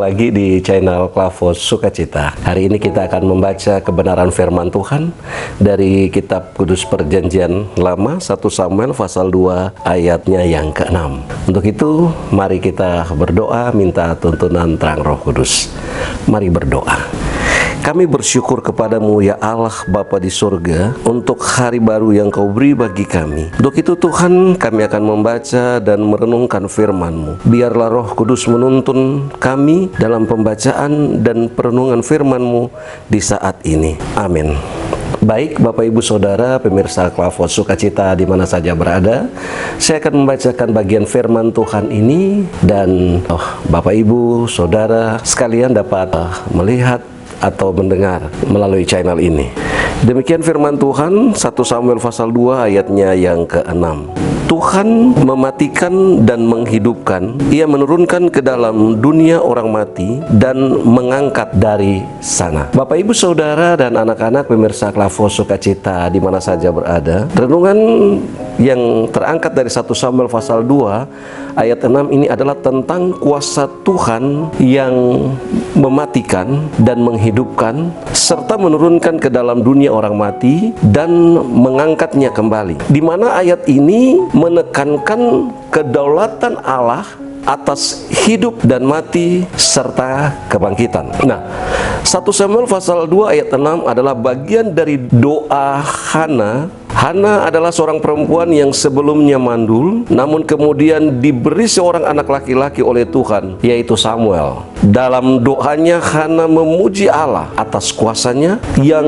lagi di channel Klavos Sukacita. Hari ini kita akan membaca kebenaran firman Tuhan dari kitab Kudus Perjanjian Lama 1 Samuel pasal 2 ayatnya yang ke-6. Untuk itu, mari kita berdoa minta tuntunan terang Roh Kudus. Mari berdoa. Kami bersyukur kepadamu ya Allah Bapa di surga untuk hari baru yang kau beri bagi kami. Untuk itu Tuhan, kami akan membaca dan merenungkan firman-Mu. Biarlah Roh Kudus menuntun kami dalam pembacaan dan perenungan firman-Mu di saat ini. Amin. Baik Bapak Ibu Saudara pemirsa Klavos Sukacita di mana saja berada, saya akan membacakan bagian firman Tuhan ini dan Bapak Ibu Saudara sekalian dapat melihat atau mendengar melalui channel ini. Demikian firman Tuhan 1 Samuel pasal 2 ayatnya yang ke-6. Tuhan mematikan dan menghidupkan, Ia menurunkan ke dalam dunia orang mati dan mengangkat dari sana. Bapak Ibu Saudara dan anak-anak pemirsa Klavos Sukacita di mana saja berada, renungan yang terangkat dari 1 Samuel pasal 2 ayat 6 ini adalah tentang kuasa Tuhan yang mematikan dan menghidupkan serta menurunkan ke dalam dunia orang mati dan mengangkatnya kembali. Di mana ayat ini menekankan kedaulatan Allah atas hidup dan mati serta kebangkitan. Nah, 1 Samuel pasal 2 ayat 6 adalah bagian dari doa Hana. Hana adalah seorang perempuan yang sebelumnya mandul, namun kemudian diberi seorang anak laki-laki oleh Tuhan, yaitu Samuel. Dalam doanya Hana memuji Allah atas kuasanya yang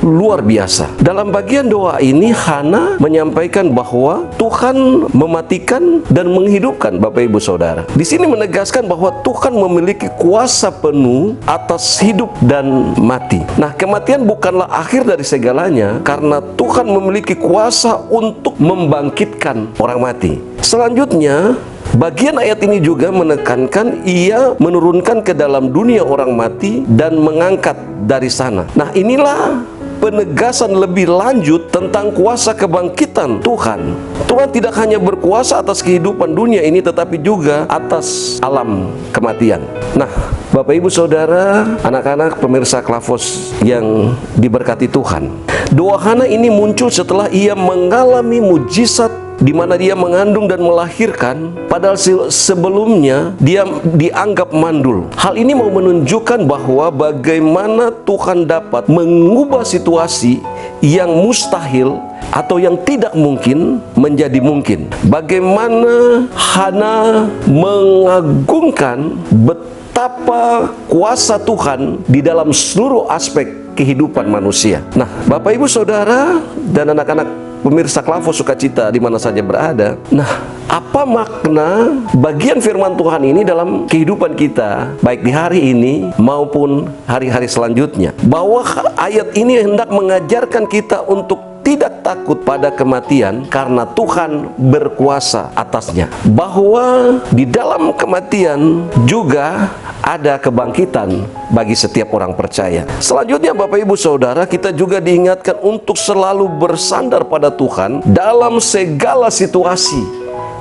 luar biasa. Dalam bagian doa ini Hana menyampaikan bahwa Tuhan mematikan dan menghidupkan. Bapak Ibu Saudara, di sini menegaskan bahwa Tuhan memiliki kuasa penuh atas hidup dan mati. Nah, kematian bukanlah akhir dari segalanya karena Tuhan memiliki kuasa untuk membangkitkan orang mati. Selanjutnya, bagian ayat ini juga menekankan Ia menurunkan ke dalam dunia orang mati dan mengangkat dari sana. Nah, inilah penegasan lebih lanjut tentang kuasa kebangkitan Tuhan. Tuhan tidak hanya berkuasa atas kehidupan dunia ini, tetapi juga atas alam kematian. Nah, Bapak Ibu Saudara, anak-anak pemirsa Klavos yang diberkati Tuhan, doa Hana ini muncul setelah ia mengalami mujizat di mana dia mengandung dan melahirkan, padahal sebelumnya dia dianggap mandul. Hal ini mau menunjukkan bahwa bagaimana Tuhan dapat mengubah situasi yang mustahil atau yang tidak mungkin menjadi mungkin. Bagaimana Hana mengagungkan betapa kuasa Tuhan di dalam seluruh aspek kehidupan manusia. Nah, Bapak Ibu Saudara dan anak-anak pemirsa Klavos Sukacita di mana saja berada. Nah, apa makna bagian firman Tuhan ini dalam kehidupan kita, baik di hari ini maupun hari-hari selanjutnya? Bahwa ayat ini hendak mengajarkan kita untuk tidak takut pada kematian karena Tuhan berkuasa atasnya. Bahwa di dalam kematian juga ada kebangkitan bagi setiap orang percaya. Selanjutnya Bapak Ibu Saudara, kita juga diingatkan untuk selalu bersandar pada Tuhan dalam segala situasi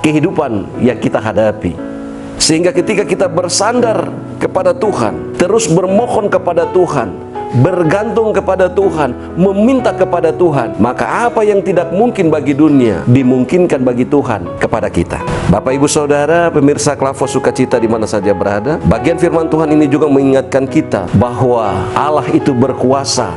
kehidupan yang kita hadapi. Sehingga ketika kita bersandar kepada Tuhan, terus bermohon kepada Tuhan, bergantung kepada Tuhan, meminta kepada Tuhan, maka apa yang tidak mungkin bagi dunia dimungkinkan bagi Tuhan kepada kita. Bapak Ibu Saudara pemirsa Klavos Sukacita di mana saja berada, bagian firman Tuhan ini juga mengingatkan kita bahwa Allah itu berkuasa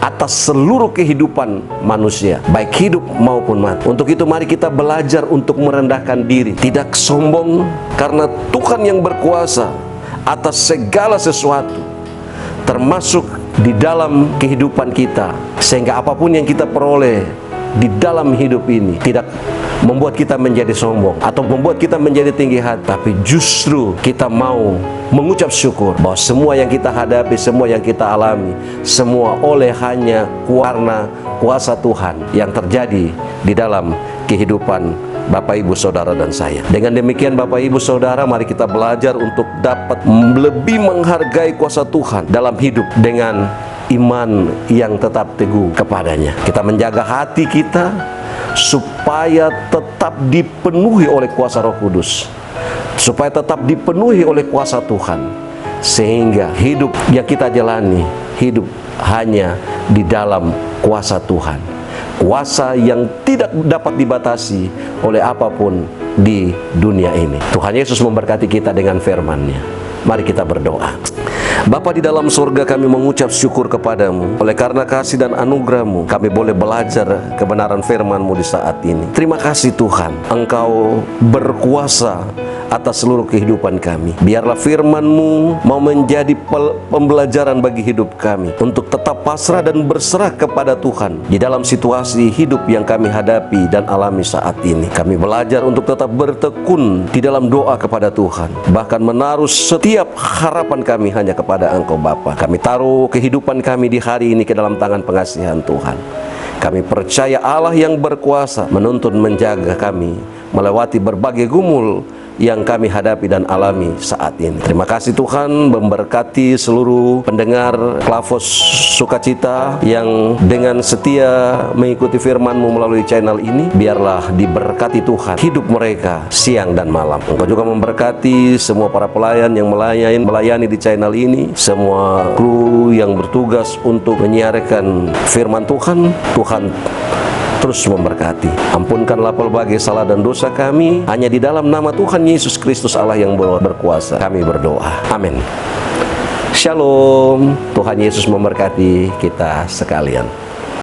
atas seluruh kehidupan manusia, baik hidup maupun mati. Untuk itu mari kita belajar untuk merendahkan diri, tidak sombong, karena Tuhan yang berkuasa atas segala sesuatu, termasuk di dalam kehidupan kita, sehingga apapun yang kita peroleh di dalam hidup ini tidak membuat kita menjadi sombong atau membuat kita menjadi tinggi hati, tapi justru kita mau mengucap syukur bahwa semua yang kita hadapi, semua yang kita alami, semua oleh hanya karena kuasa Tuhan yang terjadi di dalam kehidupan Bapak Ibu Saudara dan saya. Dengan demikian Bapak Ibu Saudara, mari kita belajar untuk dapat lebih menghargai kuasa Tuhan dalam hidup dengan iman yang tetap teguh kepadanya. Kita menjaga hati kita supaya tetap dipenuhi oleh kuasa Roh Kudus, supaya tetap dipenuhi oleh kuasa Tuhan, sehingga hidup yang kita jalani, hidup hanya di dalam kuasa Tuhan, kuasa yang tidak dapat dibatasi oleh apapun di dunia ini. Tuhan Yesus memberkati kita dengan firman-Nya. Mari kita berdoa. Bapa di dalam surga, kami mengucap syukur kepadamu. Oleh karena kasih dan anugerah-Mu, kami boleh belajar kebenaran firman-Mu di saat ini. Terima kasih Tuhan, Engkau berkuasa atas seluruh kehidupan kami. Biarlah firman-Mu mau menjadi pembelajaran bagi hidup kami, untuk tetap pasrah dan berserah kepada Tuhan di dalam situasi hidup yang kami hadapi dan alami saat ini. Kami belajar untuk tetap bertekun di dalam doa kepada Tuhan, bahkan menaruh setiap harapan kami hanya kepada Engkau Bapa. Kami taruh kehidupan kami di hari ini ke dalam tangan pengasihan Tuhan. Kami percaya Allah yang berkuasa menuntun menjaga kami melewati berbagai gumul yang kami hadapi dan alami saat ini. Terima kasih Tuhan, memberkati seluruh pendengar Klavos Sukacita yang dengan setia mengikuti firman-Mu melalui channel ini. Biarlah diberkati Tuhan hidup mereka siang dan malam. Engkau juga memberkati semua para pelayan yang melayani di channel ini, semua kru yang bertugas untuk menyiarkan firman Tuhan. Tuhan terus memberkati. Ampunkanlah pelbagai salah dan dosa kami, hanya di dalam nama Tuhan Yesus Kristus Allah yang berkuasa kami berdoa. Amin. Shalom. Tuhan Yesus memberkati kita sekalian.